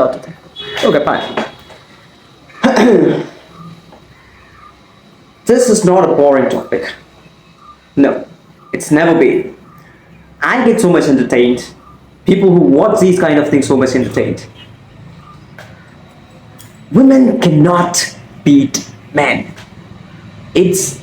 start to think. Okay, fine. This is not a boring topic. No, it's never been. I get so much entertained. People who watch these kind of things so much entertained. Women cannot beat men. It's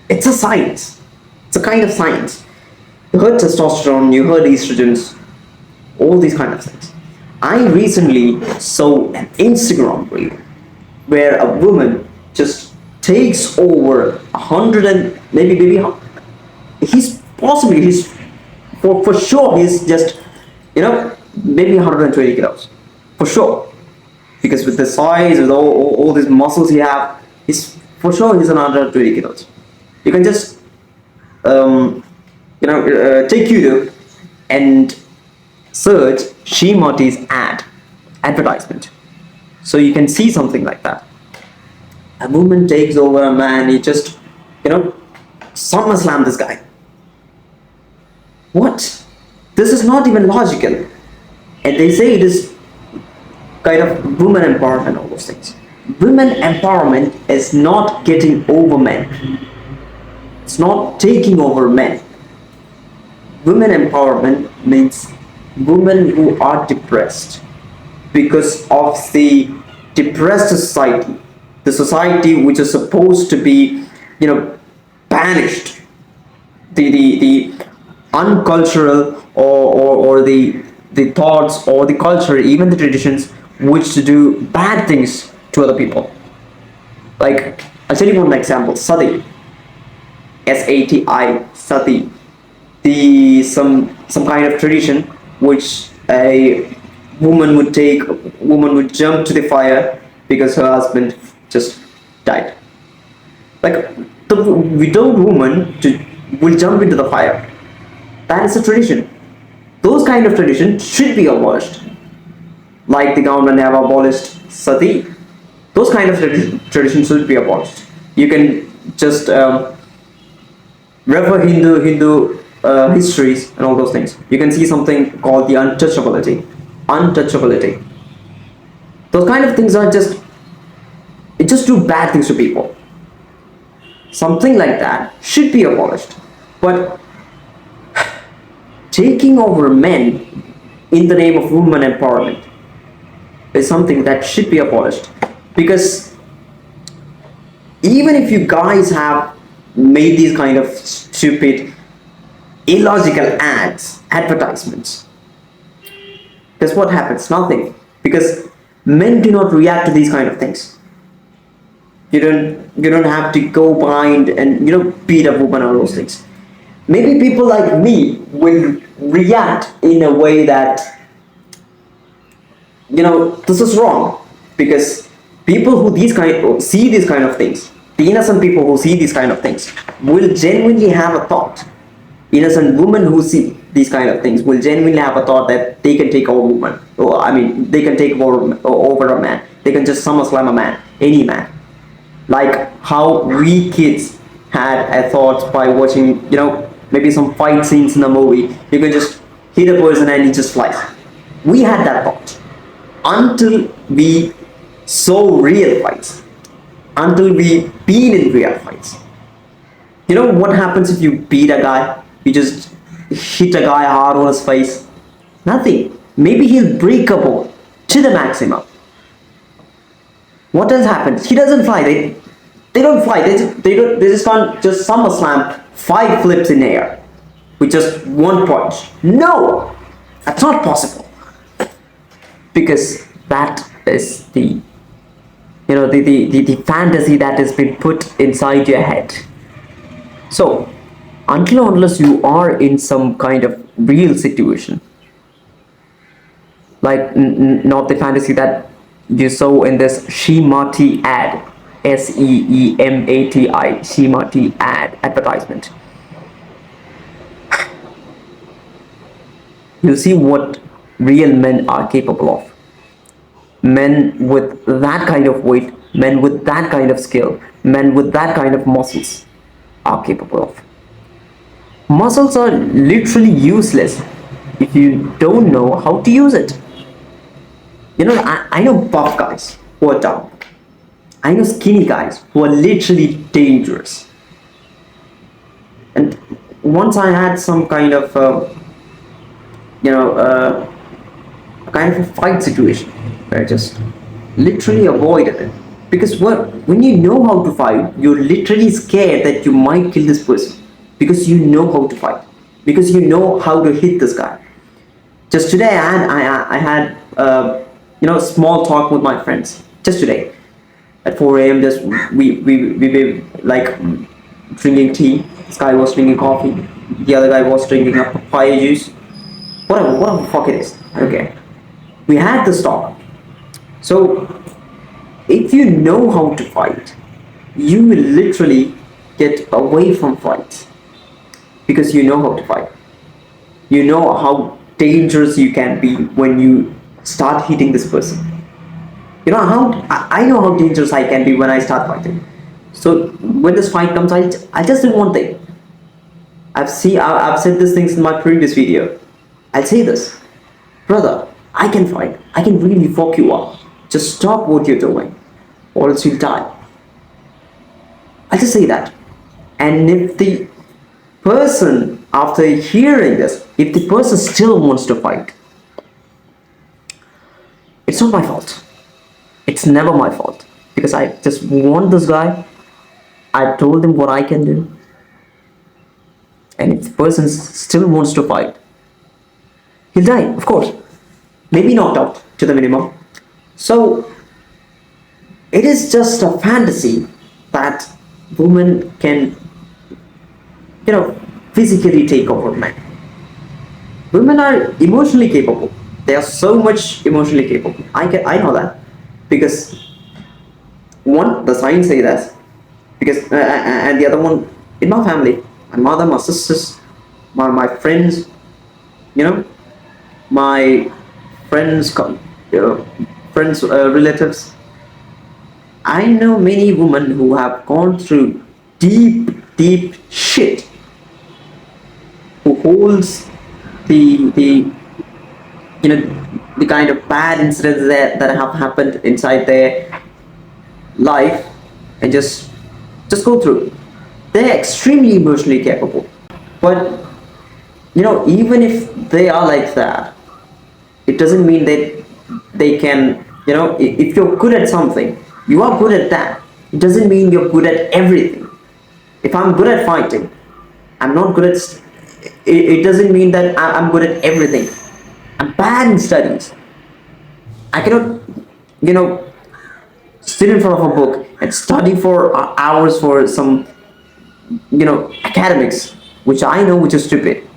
a science. It's a kind of science. You heard testosterone, you heard estrogens, all these kind of things. I recently saw an Instagram reel where a woman just takes over 100 and maybe he's for sure he's just maybe 120 kilos for sure, because with the size, with all these muscles he have, he's for sure he's 120 kilos. You can just take YouTube and search Shimati's advertisement, so you can see something like that. A woman takes over a man, he just SummerSlam this guy. What? This is not even logical. And they say it is kind of women empowerment, all those things. Women empowerment is not getting over men. It's not taking over men. Women empowerment means women who are depressed because of the depressed society, the society which is supposed to be, banished, the uncultural or the thoughts or the culture, even the traditions, which to do bad things to other people. Like, I'll tell you one example. Sati, Sati, Sati, some kind of tradition which a woman would jump to the fire because her husband just died. Like, the widowed woman will jump into the fire. That is a tradition. Those kind of traditions should be abolished. Like the government have abolished sati. Those kind of traditions should be abolished. You can just refer Hindu histories and all those things. You can see something called the untouchability. Those kind of things are just do bad things to people. Something like that should be abolished. But taking over men in the name of women empowerment is something that should be abolished. Because even if you guys have made these kind of stupid, illogical advertisements, guess what happens? Nothing. Because men do not react to these kind of things. You don't have to go behind and beat a woman or those things. Maybe people like me will react in a way that this is wrong, because people who see these kind of things, the innocent people who see these kind of things, will genuinely have a thought. Innocent women who see these kind of things will genuinely have a thought that they can take over a woman, they can take over a man. They can just SummerSlam a man, any man. Like how we kids had a thought by watching, maybe some fight scenes in a movie. You can just hit a person and he just flies. We had that thought until we saw real fights, until we been in real fights. You know what happens if you beat a guy? You just hit a guy hard on his face. Nothing. Maybe he'll break a bone to the maximum. What else happens? He doesn't fly. They don't fly. They just can't just SummerSlam 5 flips in air with just one punch. No, that's not possible. Because that is the fantasy that has been put inside your head. So until unless you are in some kind of real situation, like not the fantasy that you saw in this Shimati ad, Seemati, Shimati advertisement, you'll see what real men are capable of. Men with that kind of weight, men with that kind of skill, men with that kind of muscles are capable of. Muscles are literally useless if you don't know how to use it. I know buff guys who are dumb. I know skinny guys who are literally dangerous. And once I had some kind of, you know, a kind of a fight situation where I just literally avoided it. Because when you know how to fight, you're literally scared that you might kill this person because you know how to fight, because you know how to hit this guy. Just today, I had small talk with my friends. Just today, at 4 a.m. Just we were like drinking tea. This guy was drinking coffee. The other guy was drinking a papaya juice. Whatever the fuck it is. Okay, we had this talk. So if you know how to fight, you will literally get away from fights because you know how to fight. You know how dangerous you can be when you start hitting this person. You know how I know how dangerous I can be when I start fighting. So when this fight comes, I just do one thing. I've said these things in my previous video. I'll say this, brother. I can fight. I can really fuck you up. Just stop what you're doing, or else you'll die. I just say that. And if the person, after hearing this, if the person still wants to fight, it's not my fault. It's never my fault. Because I just warned this guy. I told him what I can do. And if the person still wants to fight, he'll die, of course. Maybe knocked out to the minimum. So it is just a fantasy that women can, physically take over men. Women are emotionally capable. They are so much emotionally capable. I know that because one, the science say that, because and the other one, in my family, my mother, my sisters, my friends, my friends, relatives. I know many women who have gone through deep shit, who holds the the kind of bad incidents that have happened inside their life, and just go through. They're extremely emotionally capable. But even if they are like that, it doesn't mean that they can, if you're good at something, you are good at that. It doesn't mean you're good at everything. If I'm good at fighting, I'm not good at, it doesn't mean that I'm good at everything. I'm bad in studies. I cannot, sit in front of a book and study for hours for some, academics, which I know which is stupid.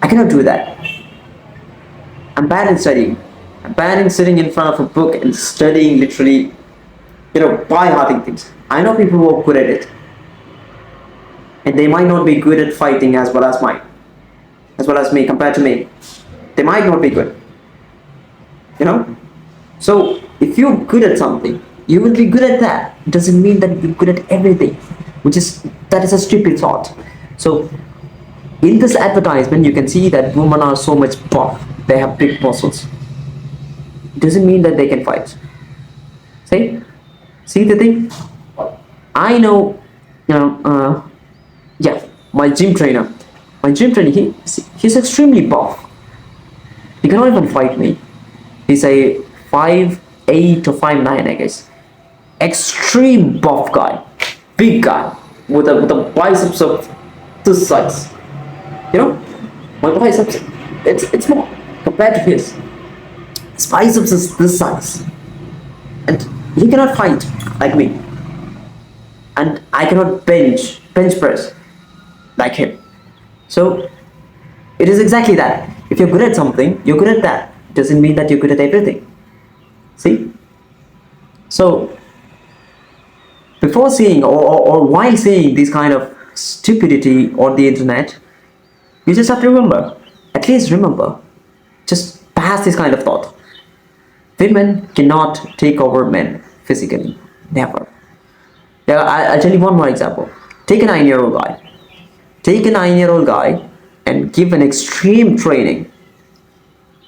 I cannot do that. I'm bad in studying. I'm bad in sitting in front of a book and studying literally, by hearting things. I know people who are good at it. And they might not be good at fighting as well as me, compared to me. They might not be good. So if you're good at something, you will be good at that. It doesn't mean that you're good at everything, that is a stupid thought. So in this advertisement, you can see that women are so much buff. They have big muscles. It doesn't mean that they can fight. See the thing? I know, my gym trainer, he's extremely buff. He cannot even fight me. He's a 5'8" or 5'9", I guess. Extreme buff guy, big guy with a biceps of this size. My biceps, it's small compared to his. His biceps is this size, and he cannot fight like me. And I cannot bench press like him. So it is exactly that. If you're good at something, you're good at that. It doesn't mean that you're good at everything. See? So before seeing or while seeing this kind of stupidity on the internet, you just have to remember, at least remember, just pass this kind of thought. Women cannot take over men physically. Never. Yeah, I'll tell you one more example. Take a 9-year-old guy. Take a 9-year-old guy and give an extreme training.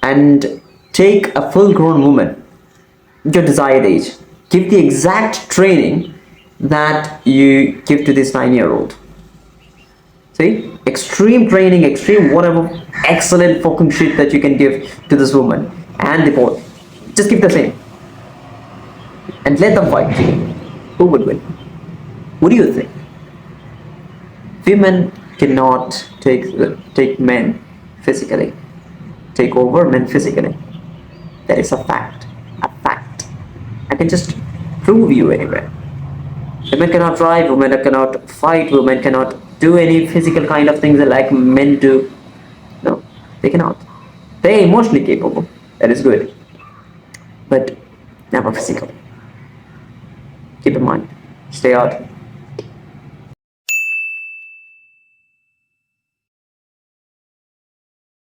And take a full grown woman, your desired age, give the exact training that you give to this 9-year-old. See, extreme training, extreme whatever, excellent fucking shit that you can give to this woman and the boy. Just give the same and let them fight. Who would win? What do you think? Women cannot take men physically, take over men physically. That is a fact. A fact. I can just prove you anywhere. Women cannot drive, women cannot fight, women cannot do any physical kind of things like men do. No, they cannot. They're emotionally capable. That is good. But never physical. Keep in mind. Stay out.